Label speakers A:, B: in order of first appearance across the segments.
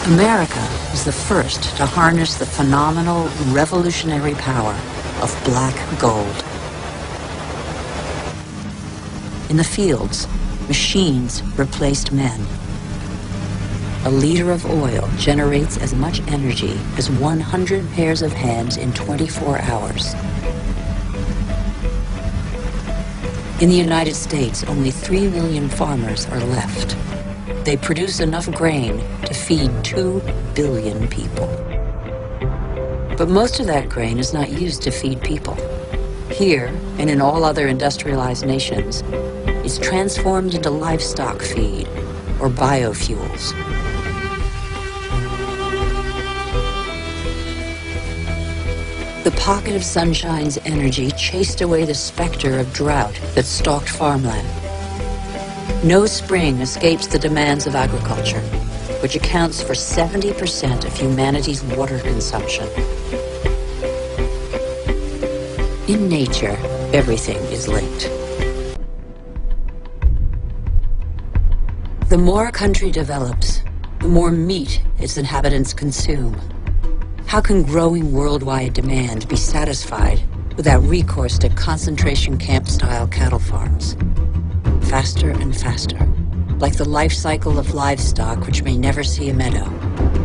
A: America was the first to harness the phenomenal, revolutionary power of black gold. In the fields, machines replaced men. A liter of oil generates as much energy as 100 pairs of hands in 24 hours. In the United States, only 3 million farmers are left. They produce enough grain to feed 2 billion people. But most of that grain is not used to feed people. Here, and in all other industrialized nations, it's transformed into livestock feed or biofuels. The pocket of sunshine's energy chased away the specter of drought that stalked farmland. No spring escapes the demands of agriculture, which accounts for 70% of humanity's water consumption. In nature, everything is linked. The more a country develops, the more meat its inhabitants consume. How can growing worldwide demand be satisfied without recourse to concentration camp-style cattle farms? Faster and faster, like the life cycle of livestock which may never see a meadow,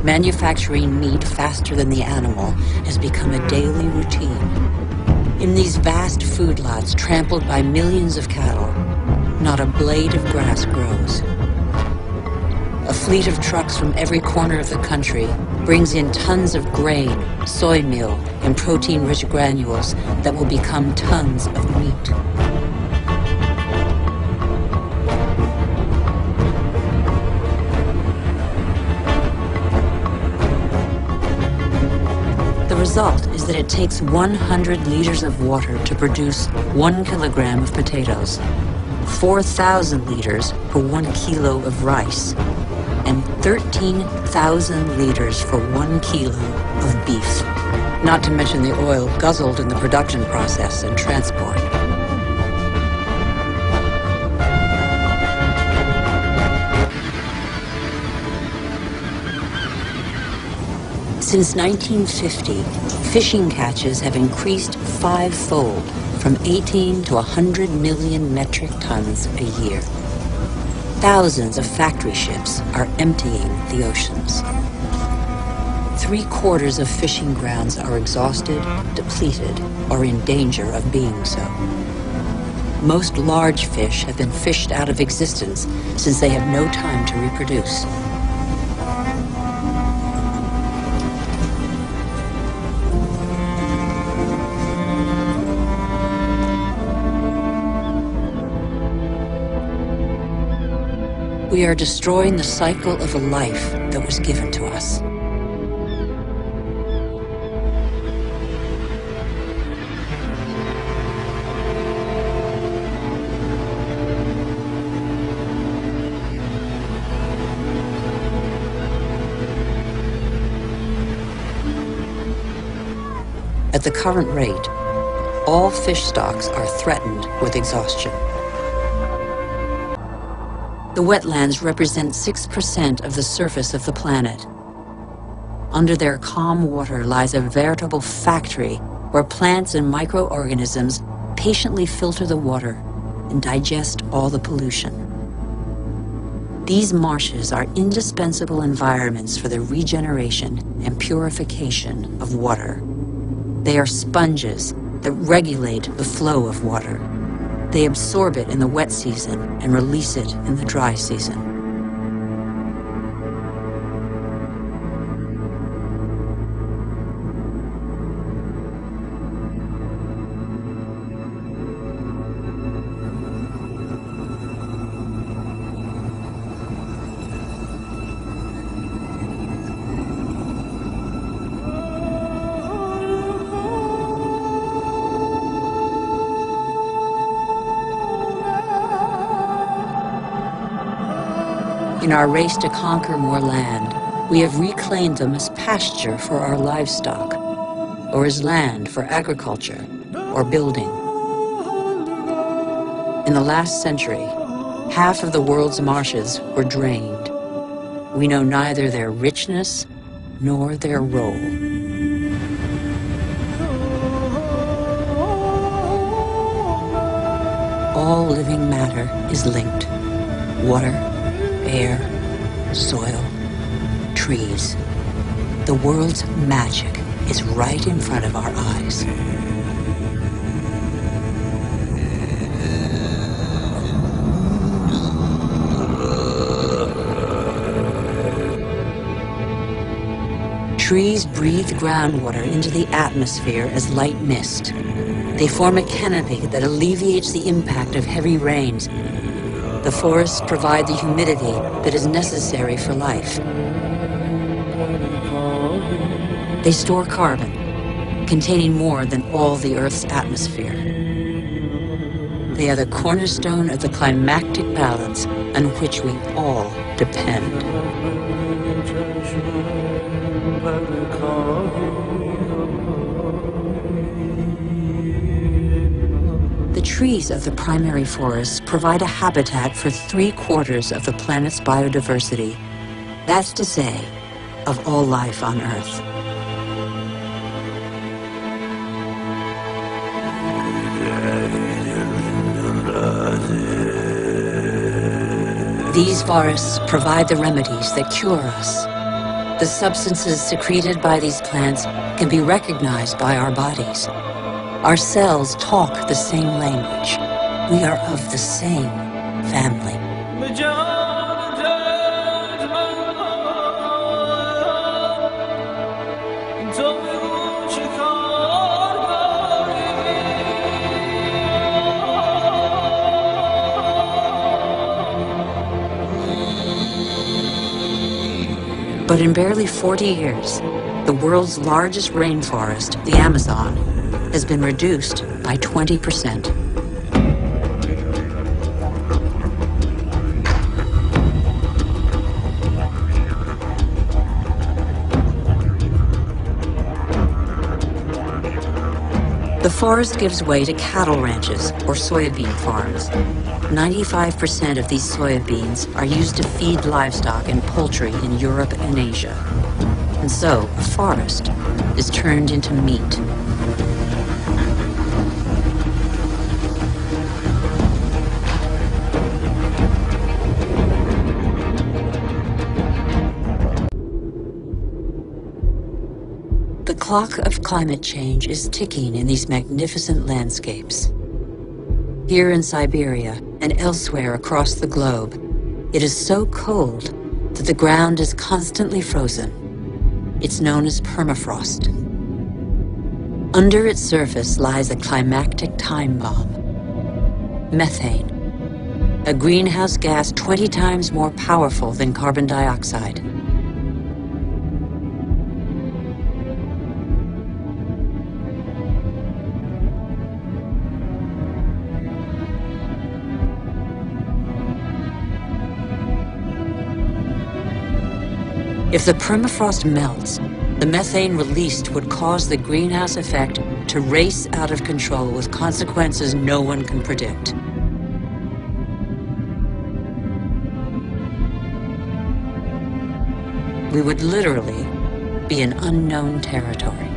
A: manufacturing meat faster than the animal has become a daily routine. In these vast food lots trampled by millions of cattle, not a blade of grass grows. A fleet of trucks from every corner of the country brings in tons of grain, soy meal, and protein-rich granules that will become tons of meat. The result is that it takes 100 liters of water to produce 1 kilogram of potatoes, 4,000 liters for 1 kilo of rice, and 13,000 liters for 1 kilo of beef, not to mention the oil guzzled in the production process and transport. Since 1950, fishing catches have increased 5-fold, from 18 to 100 million metric tons a year. Thousands of factory ships are emptying the oceans. 3/4 of fishing grounds are exhausted, depleted, or in danger of being so. Most large fish have been fished out of existence since they have no time to reproduce. We are destroying the cycle of a life that was given to us. At the current rate, all fish stocks are threatened with exhaustion. The wetlands represent 6% of the surface of the planet. Under their calm water lies a veritable factory where plants and microorganisms patiently filter the water and digest all the pollution. These marshes are indispensable environments for the regeneration and purification of water. They are sponges that regulate the flow of water. They absorb it in the wet season and release it in the dry season. In our race to conquer more land, we have reclaimed them as pasture for our livestock, or as land for agriculture or building. In the last century, half of the world's marshes were drained. we know neither their richness nor their role. All living matter is linked. Water, air, soil, trees. The world's magic is right in front of our eyes. Trees breathe groundwater into the atmosphere as light mist. They form a canopy that alleviates the impact of heavy rains. The forests provide the humidity that is necessary for life. They store carbon, containing more than all the Earth's atmosphere. They are the cornerstone of the climactic balance on which we all depend. The trees of the primary forests provide a habitat for 3/4 of the planet's biodiversity. That's to say, of all life on Earth. These forests provide the remedies that cure us. The substances secreted by these plants can be recognized by our bodies. Our cells talk the same language. We are of the same family. But in barely 40 years, the world's largest rainforest, the Amazon, has been reduced by 20%. The forest gives way to cattle ranches or soybean farms. 95% of these soybeans are used to feed livestock and poultry in Europe and Asia. And so, a forest is turned into meat. The clock of climate change is ticking in these magnificent landscapes. Here in Siberia and elsewhere across the globe, it is so cold that the ground is constantly frozen. It's known as permafrost. Under its surface lies a climactic time bomb. Methane, a greenhouse gas 20 times more powerful than carbon dioxide. If the permafrost melts, the methane released would cause the greenhouse effect to race out of control with consequences no one can predict. We would literally be in unknown territory.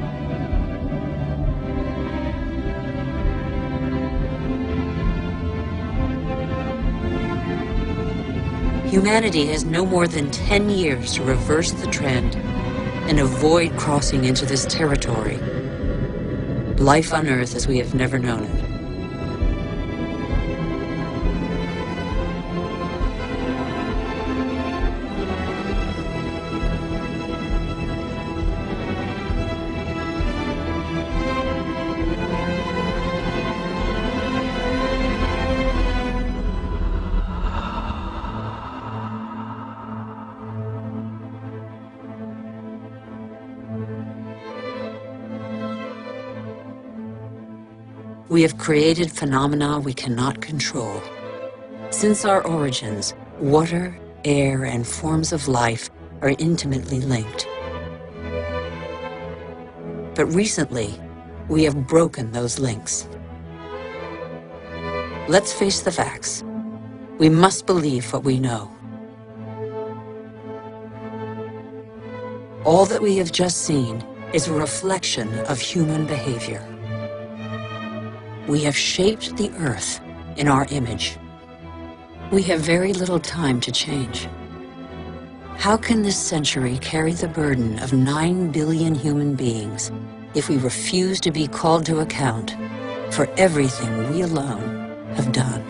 A: Humanity has no more than 10 years to reverse the trend and avoid crossing into this territory. Life on Earth as we have never known it. We have created phenomena we cannot control. Since our origins, water, air, and forms of life are intimately linked. But recently, we have broken those links. Let's face the facts. We must believe what we know. All that we have just seen is a reflection of human behavior. We have shaped the Earth in our image. We have very little time to change. How can this century carry the burden of 9 billion human beings if we refuse to be called to account for everything we alone have done?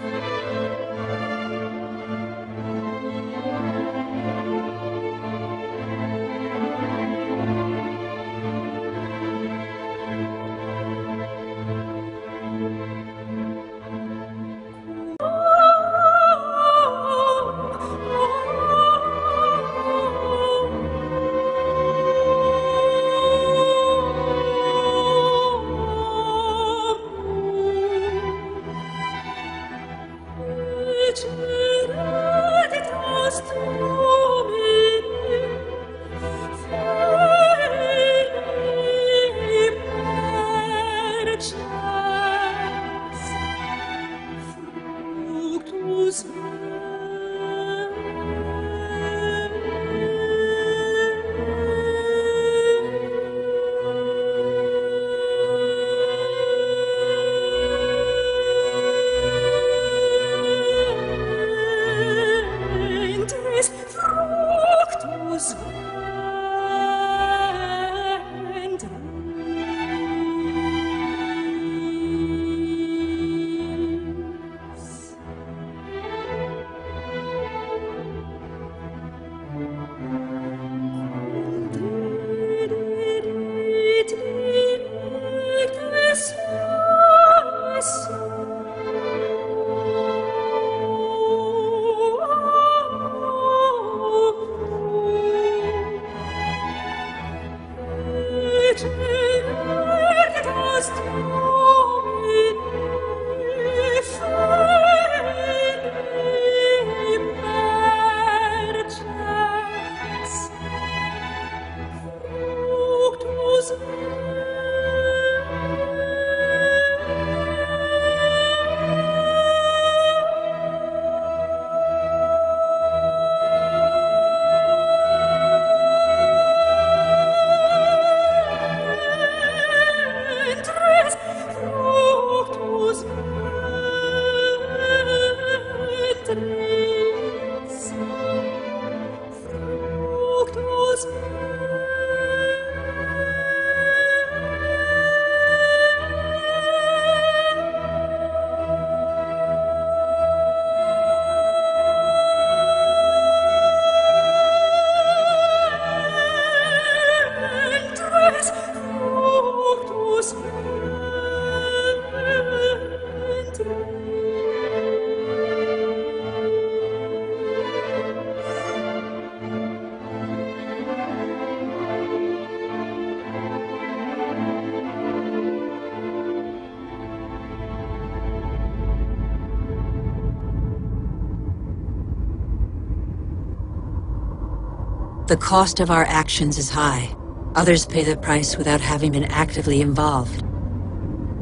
A: The cost of our actions is high. Others pay the price without having been actively involved.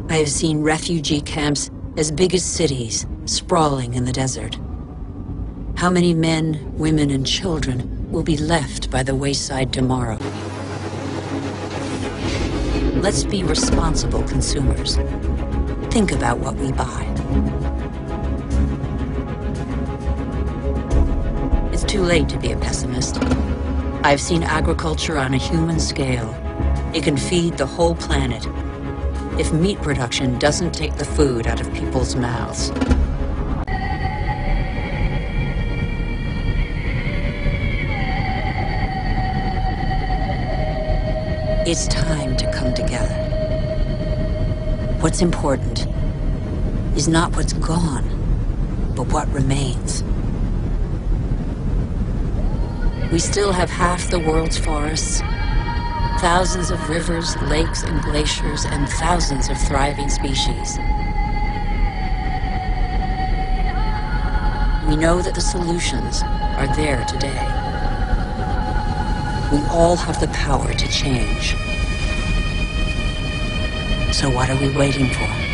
A: I have seen refugee camps as big as cities, sprawling in the desert. How many men, women, and children will be left by the wayside tomorrow? Let's be responsible consumers. Think about what we buy. It's too late to be a pessimist. I've seen agriculture on a human scale. It can feed the whole planet if meat production doesn't take the food out of people's mouths. It's time to come together. What's important is not what's gone, but what remains. We still have half the world's forests, thousands of rivers, lakes, and glaciers, and thousands of thriving species. We know that the solutions are there today. We all have the power to change. So what are we waiting for?